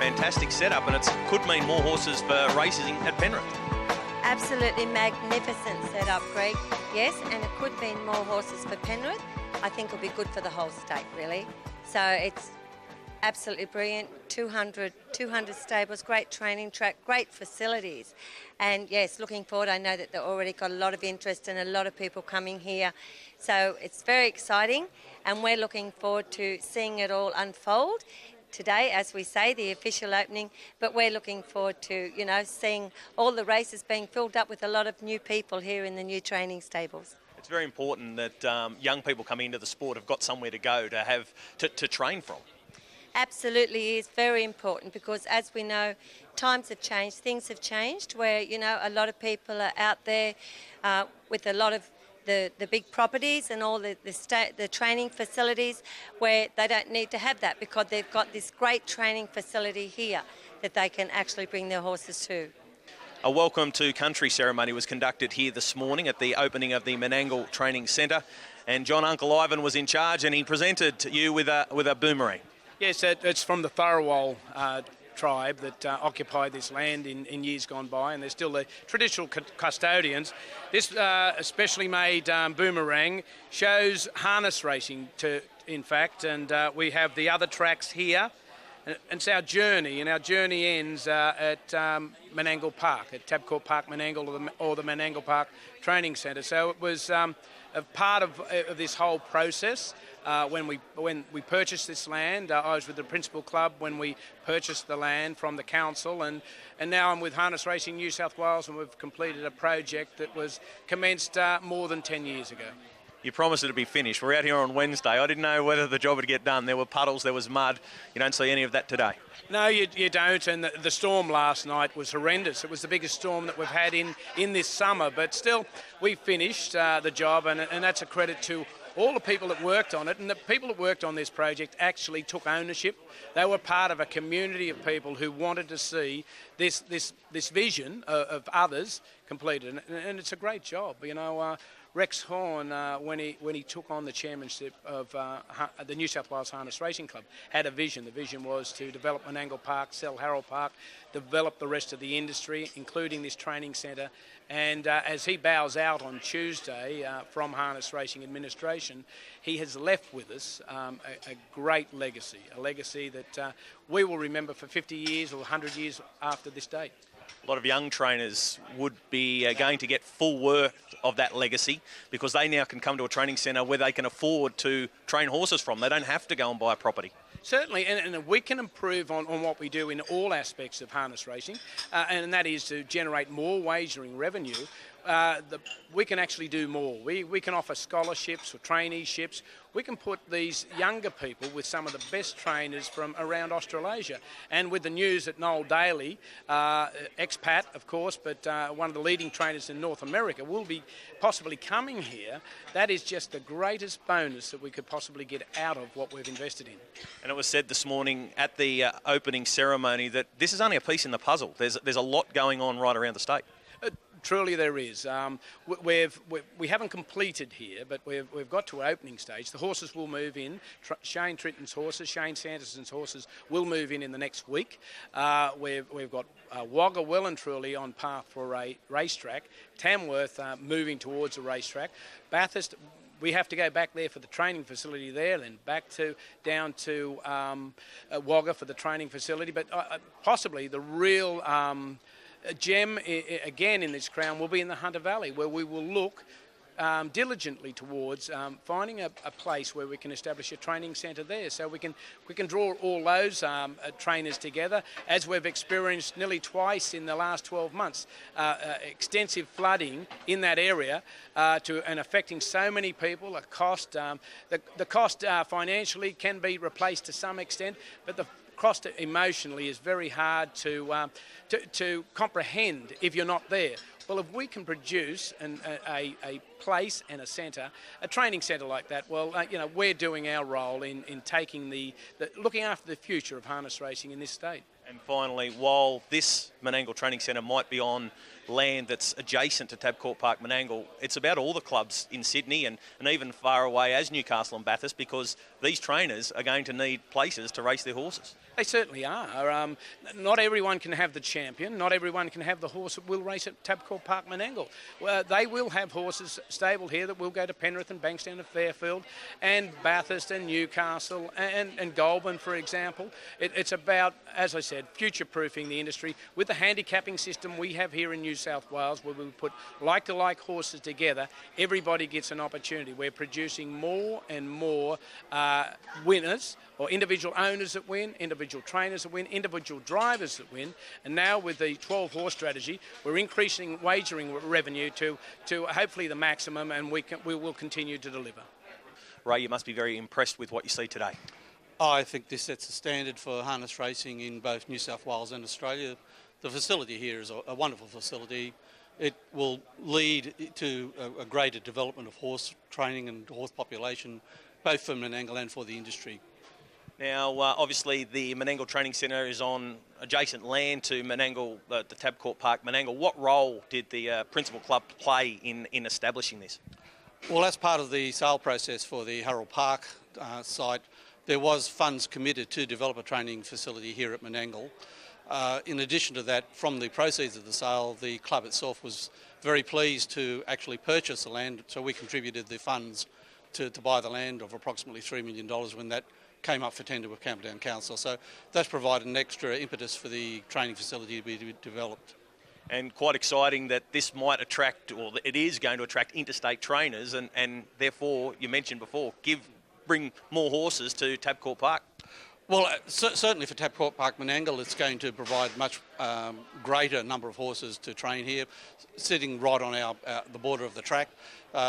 fantastic setup, and it could mean more horses for racing at Penrith. Absolutely magnificent setup, Greg. Yes, and it could mean more horses for Penrith. I think it'll be good for the whole state, really. So it's absolutely brilliant. 200 stables, great training track, great facilities. And yes, looking forward, I know that they've already got a lot of interest and a lot of people coming here. So it's very exciting, and we're looking forward to seeing it all unfold today, as we say, the official opening, but we're looking forward to, seeing all the races being filled up with a lot of new people here in the new training stables. It's very important that young people coming into the sport have got somewhere to go to train from. Absolutely is very important, because as we know, times have changed, things have changed, where, a lot of people are out there with a lot of the big properties and all the training facilities, where they don't need to have that, because they've got this great training facility here that they can actually bring their horses to. A welcome to country ceremony was conducted here this morning at the opening of the Menangle Training Centre, and John Uncle Ivan was in charge, and he presented you with a boomerang. Yes, it's from the Tharawal tribe that occupied this land in years gone by, and they're still the traditional custodians. This especially made boomerang shows harness racing, in fact, and we have the other tracks here. And it's our journey, and our journey ends at Menangle Park, at Tabcorp Park Menangle, or the Menangle Park Training Centre. So it was a part of this whole process. When we purchased this land, I was with the Principal Club when we purchased the land from the council, and now I'm with Harness Racing New South Wales, and we've completed a project that was commenced more than 10 years ago. You promised it to be finished. We're out here on Wednesday. I didn't know whether the job would get done. There were puddles, there was mud. You don't see any of that today. No, you don't, and the storm last night was horrendous. It was the biggest storm that we've had in this summer, but still we finished the job, and that's a credit to all the people that worked on it, and the people that worked on this project actually took ownership. They were part of a community of people who wanted to see this vision of others completed, and it's a great job. Rex Horn, when he took on the chairmanship of the New South Wales Harness Racing Club, had a vision. The vision was to develop Menangle Park, sell Harold Park, develop the rest of the industry, including this training centre. And as he bows out on Tuesday from Harness Racing Administration, he has left with us a great legacy, a legacy that we will remember for 50 years or 100 years after this date. A lot of young trainers would be going to get full worth of that legacy, because they now can come to a training centre where they can afford to train horses from. They don't have to go and buy a property. Certainly, and we can improve on what we do in all aspects of harness racing, and that is to generate more wagering revenue. We can actually do more. We can offer scholarships or traineeships. We can put these younger people with some of the best trainers from around Australasia. And with the news that Noel Daly, expat of course, but one of the leading trainers in North America, will be possibly coming here, that is just the greatest bonus that we could possibly get out of what we've invested in. And it was said this morning at the opening ceremony that this is only a piece in the puzzle. There's a lot going on right around the state. Truly there is. We haven't completed here, but we've got to opening stage. The horses will move in. Shane Tritton's horses, Shane Sanderson's horses will move in the next week. We've got Wagga well and truly on path for a racetrack. Tamworth moving towards a racetrack. Bathurst, we have to go back there for the training facility there, then back down to Wagga for the training facility. But possibly the real gem again in this crown will be in the Hunter Valley, where we will look diligently towards finding a place where we can establish a training centre there, so we can draw all those trainers together, as we've experienced nearly twice in the last 12 months. Extensive flooding in that area and affecting so many people. The cost financially can be replaced to some extent, but the cost emotionally is very hard to comprehend if you're not there. Well, if we can produce a place and a centre, a training centre like that, well, we're doing our role in taking looking after the future of harness racing in this state. And finally, while this Menangle Training Centre might be on land that's adjacent to Tabcorp Park Menangle, it's about all the clubs in Sydney and even far away as Newcastle and Bathurst, because these trainers are going to need places to race their horses. They certainly are. Not everyone can have the champion. Not everyone can have the horse that will race at Tabcorp Park Menangle. Well, they will have horses stabled here that will go to Penrith and Bankstown and Fairfield and Bathurst and Newcastle and Goulburn, for example. It's about, as I said, future-proofing the industry with the handicapping system we have here in New South Wales, where we put like-to-like horses together. Everybody gets an opportunity. We're producing more and more winners, or individual owners that win, individual trainers that win, individual drivers that win. And now with the 12-horse strategy, we're increasing wagering revenue to hopefully the maximum, and we will continue to deliver. Ray, you must be very impressed with what you see today. I think this sets a standard for harness racing in both New South Wales and Australia. The facility here is a wonderful facility. It will lead to a greater development of horse training and horse population, both for Menangle and for the industry. Now, obviously, the Menangle Training Centre is on adjacent land to Menangle, the Tabcorp Park Menangle. What role did the principal club play in establishing this? Well, as part of the sale process for the Harold Park site, there was funds committed to develop a training facility here at Menangle. In addition to that, from the proceeds of the sale, the club itself was very pleased to actually purchase the land, so we contributed the funds to buy the land of approximately $3 million when that came up for tender with Camperdown Council. So that's provided an extra impetus for the training facility to be developed. And quite exciting that this might attract, or it is going to attract interstate trainers, and therefore, you mentioned before, bring more horses to Tabcorp Park. Well, certainly for Tabcorp Park Menangle, it's going to provide much greater number of horses to train here, sitting right on the border of the track.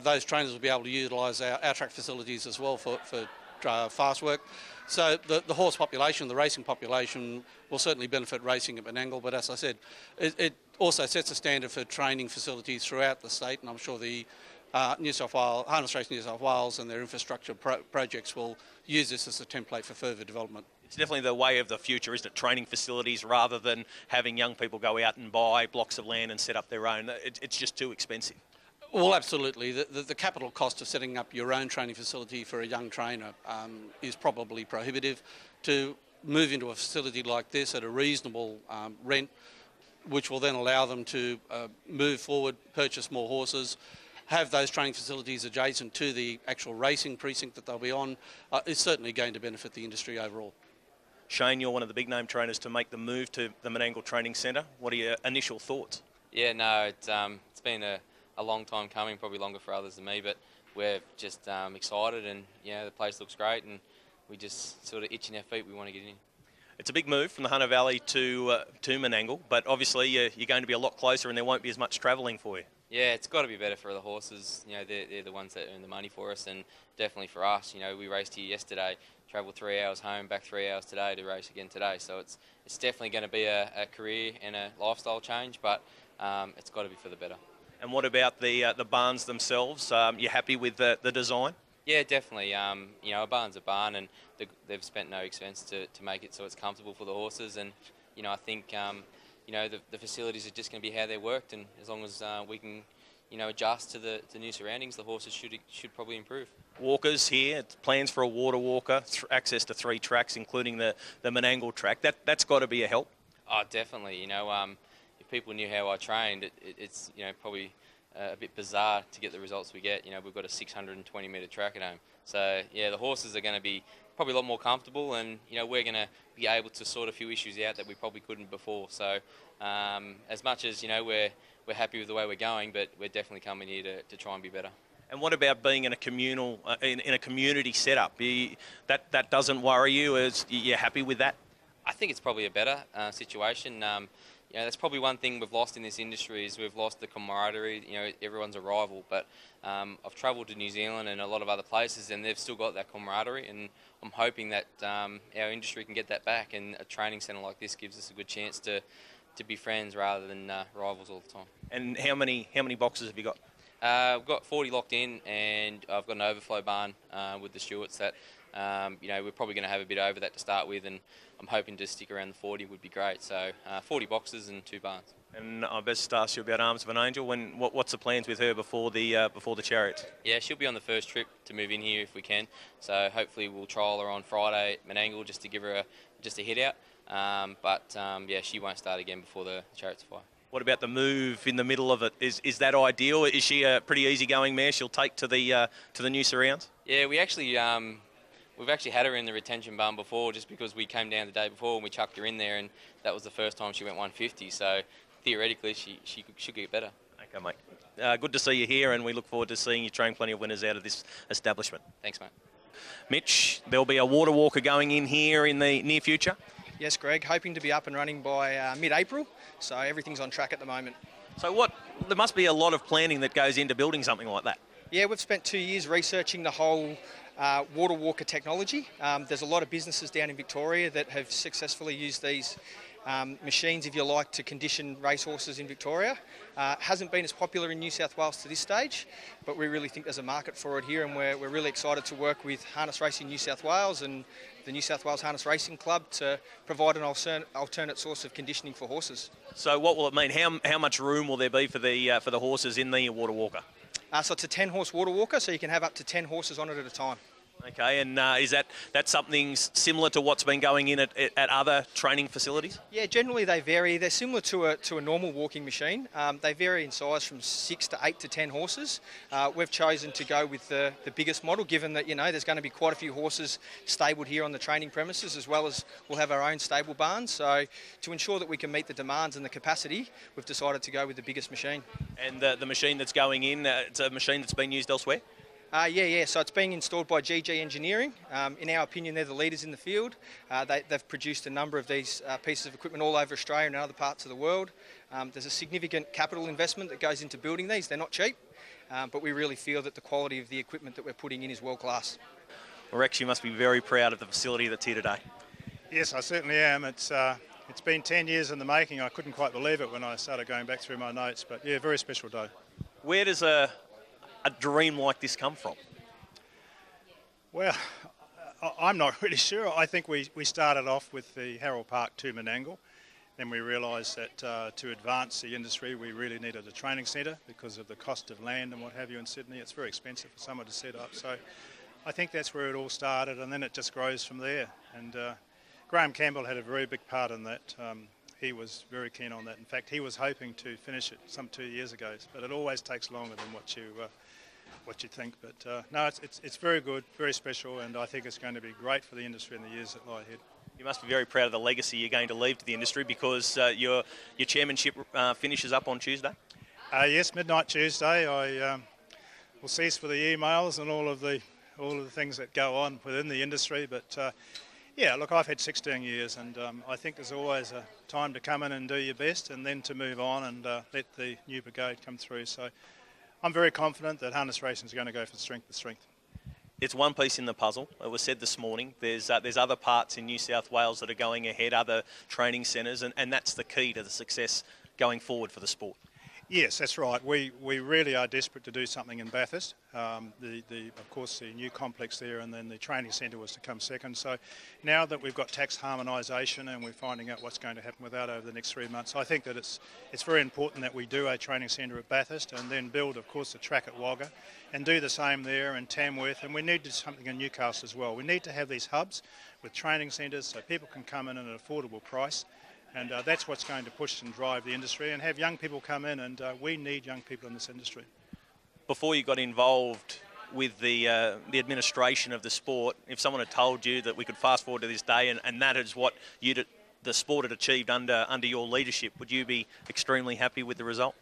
Those trainers will be able to utilise our track facilities as well for fast work. So the horse population, the racing population, will certainly benefit racing at Menangle, but as I said, it also sets a standard for training facilities throughout the state, and I'm sure the New South Wales, Harness Racing New South Wales and their infrastructure projects will use this as a template for further development. It's definitely the way of the future, isn't it? Training facilities rather than having young people go out and buy blocks of land and set up their own. It's just too expensive. Well, absolutely. The capital cost of setting up your own training facility for a young trainer is probably prohibitive. To move into a facility like this at a reasonable rent, which will then allow them to move forward, purchase more horses, have those training facilities adjacent to the actual racing precinct that they'll be on, is certainly going to benefit the industry overall. Shane, you're one of the big name trainers to make the move to the Menangle Training Centre. What are your initial thoughts? Yeah, no, it's been a long time coming, probably longer for others than me, but we're just excited, and the place looks great, and we just sort of itching our feet. We want to get in. It's a big move from the Hunter Valley to Menangle, but obviously you're going to be a lot closer, and there won't be as much travelling for you. Yeah, it's got to be better for the horses. They're the ones that earn the money for us, and definitely for us. We raced here yesterday, travelled 3 hours home, back 3 hours today to race again today. So it's definitely going to be a career and a lifestyle change, but it's got to be for the better. And what about the barns themselves? You happy with the design? Yeah, definitely. A barn's a barn, and they've spent no expense to make it so it's comfortable for the horses. And I think the facilities are just going to be how they're worked, and as long as we can adjust to the new surroundings, the horses should probably improve. Walkers here, plans for a water walker, access to 3 tracks, including the Menangle track. That's got to be a help. Oh, definitely. If people knew how I trained, it's probably a bit bizarre to get the results we get. We've got a 620 metre track at home. So, the horses are going to be probably a lot more comfortable, and, we're going to be able to sort a few issues out that we probably couldn't before. So, as much as, we're happy with the way we're going, but we're definitely coming here to try and be better. And what about being in a communal, in a community setup? That doesn't worry you? You're happy with that? I think it's probably a better situation. That's probably one thing we've lost in this industry is we've lost the camaraderie. Everyone's a rival, but I've travelled to New Zealand and a lot of other places, and they've still got that camaraderie, and I'm hoping that our industry can get that back, and a training centre like this gives us a good chance to be friends rather than rivals all the time. And how many boxes have you got? I've got 40 locked in, and I've got an overflow barn with the Stewarts that we're probably going to have a bit over that to start with, and I'm hoping to stick around the 40 would be great. So 40 boxes and 2 barns. And I best ask you about Arms of an Angel. What's the plans with her before the Chariots? Yeah, she'll be on the first trip to move in here if we can. So hopefully we'll trial her on Friday at Menangle just to give her a hit out. Yeah, she won't start again before the Chariots fly. What about the move in the middle of it? Is that ideal? Is she a pretty easygoing mare? She'll take to the new surrounds? Yeah, we've actually had her in the retention barn before, just because we came down the day before and we chucked her in there, and that was the first time she went 150. So theoretically, she should get better. Okay, mate. Good to see you here, and we look forward to seeing you train plenty of winners out of this establishment. Thanks, mate. Mitch, there'll be a water walker going in here in the near future. Yes, Greg, hoping to be up and running by mid-April, so everything's on track at the moment. So there must be a lot of planning that goes into building something like that. Yeah, we've spent 2 years researching the whole water walker technology. There's a lot of businesses down in Victoria that have successfully used these machines, if you like, to condition racehorses in Victoria. Hasn't been as popular in New South Wales to this stage, but we really think there's a market for it here, and we're really excited to work with Harness Racing New South Wales and the New South Wales Harness Racing Club to provide an alternate source of conditioning for horses. So what will it mean? How much room will there be for the horses in the water walker? So it's a 10-horse water walker, so you can have up to 10 horses on it at a time. Okay, and is that something similar to what's been going in at other training facilities? Yeah, generally they vary. They're similar to a normal walking machine. They vary in size from 6 to 8 to 10 horses. We've chosen to go with the biggest model, given that there's going to be quite a few horses stabled here on the training premises, as well as we'll have our own stable barn. So to ensure that we can meet the demands and the capacity, we've decided to go with the biggest machine. And the machine that's going in, it's a machine that's been used elsewhere? Yeah. So it's being installed by GG Engineering. In our opinion, they're the leaders in the field. They've produced a number of these pieces of equipment all over Australia and other parts of the world. There's a significant capital investment that goes into building these. They're not cheap, but we really feel that the quality of the equipment that we're putting in is world class. Well, Rex, you must be very proud of the facility that's here today. Yes, I certainly am. It's been 10 years in the making. I couldn't quite believe it when I started going back through my notes, but yeah, very special day. Where does a dream like this come from? Well, I'm not really sure. I think we started off with the Harold Park to Menangle. Then we realised that to advance the industry we really needed a training centre because of the cost of land and what have you in Sydney. It's very expensive for someone to set up. So I think that's where it all started, and then it just grows from there. And Graham Campbell had a very big part in that. He was very keen on that. In fact, he was hoping to finish it some 2 years ago, but it always takes longer than what you think. But no, it's very good, very special, and I think it's going to be great for the industry in the years that lie ahead. You must be very proud of the legacy you're going to leave to the industry, because your chairmanship finishes up on Tuesday. Yes, midnight Tuesday. I will cease for the emails and all of the things that go on within the industry. But yeah, look, I've had 16 years, and I think there's always a time to come in and do your best, and then to move on and let the new brigade come through. So I'm very confident that harness racing is going to go from strength to strength. It's one piece in the puzzle. It was said this morning. There's other parts in New South Wales that are going ahead, other training centres, and that's the key to the success going forward for the sport. Yes, that's right. We really are desperate to do something in Bathurst. Of course, the new complex there, and then the training centre was to come second. So now that we've got tax harmonisation and we're finding out what's going to happen with that over the next 3 months, I think that it's very important that we do a training centre at Bathurst and then build, of course, a track at Wagga and do the same there in Tamworth. And we need to do something in Newcastle as well. We need to have these hubs with training centres so people can come in at an affordable price. And that's what's going to push and drive the industry, and have young people come in, and we need young people in this industry. Before you got involved with the administration of the sport, if someone had told you that we could fast forward to this day and that is what the sport had achieved under your leadership, would you be extremely happy with the result?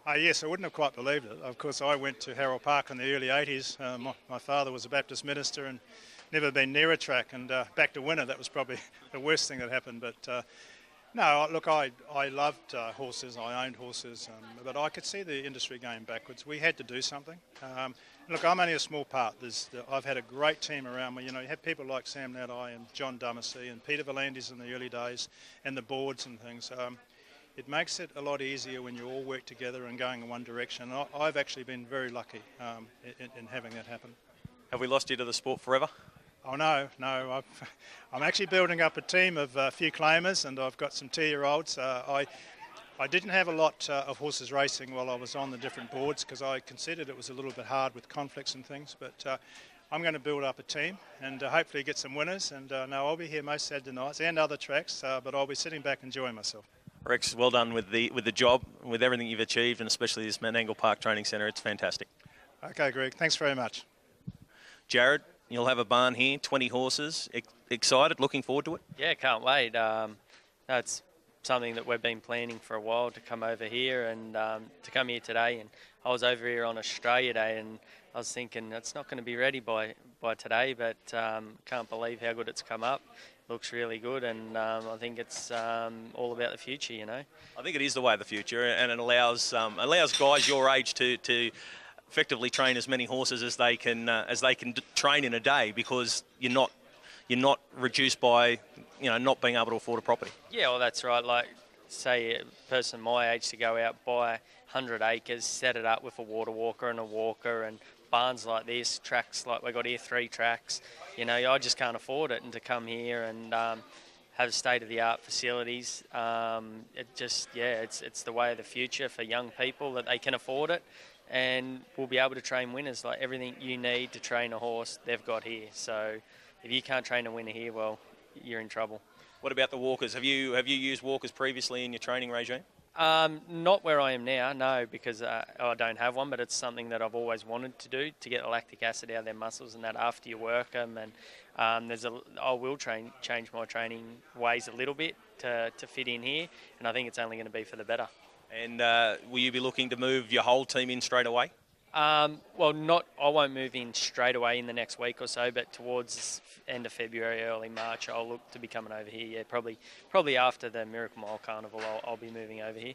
Yes, I wouldn't have quite believed it. Of course, I went to Harold Park in the early 80s. My father was a Baptist minister and never been near a track, and back to winter, that was probably the worst thing that happened. But no, look, I loved horses. I owned horses, but I could see the industry going backwards. We had to do something. Look, I'm only a small part. I've had a great team around me. You have people like Sam Nadai and John Dumacy and Peter Volandis in the early days, and the boards and things. It makes it a lot easier when you all work together and going in one direction. I've actually been very lucky in having that happen. Have we lost you to the sport forever? Oh no. I'm actually building up a team of a few claimers, and I've got some 2-year-olds. I didn't have a lot of horses racing while I was on the different boards because I considered it was a little bit hard with conflicts and things, but I'm going to build up a team and hopefully get some winners, and no, I'll be here most Saturday nights and other tracks, but I'll be sitting back enjoying myself. Rex, well done with the job, with everything you've achieved, and especially this Menangle Park Training Centre. It's fantastic. Okay, Greg, thanks very much. Jared, you'll have a barn here, 20 horses. Excited, looking forward to it? Yeah, can't wait. It's something that we've been planning for a while to come over here and to come here today. And I was over here on Australia Day and I was thinking it's not going to be ready by today, but can't believe how good it's come up. Looks really good, and I think it's all about the future, you know. I think it is the way of the future, and it allows guys your age to effectively train as many horses as they can train in a day, because you're not reduced by not being able to afford a property. Yeah, well, that's right. Like, say a person my age to go out, buy 100 acres, set it up with a water walker and a walker and barns like this, tracks like we got here, 3 tracks. I just can't afford it, and to come here and have state-of-the-art facilities, it's the way of the future for young people, that they can afford it, and we'll be able to train winners. Like, everything you need to train a horse, they've got here. So if you can't train a winner here, well, you're in trouble. What about the walkers? Have you used walkers previously in your training regime? Not where I am now, no, because I don't have one, but it's something that I've always wanted to do, to get the lactic acid out of their muscles and that after you work them. And I will change my training ways a little bit to fit in here, and I think it's only going to be for the better. And will you be looking to move your whole team in straight away? I won't move in straight away in the next week or so, but towards end of February, early March, I'll look to be coming over here. Yeah, probably after the Miracle Mile Carnival, I'll be moving over here.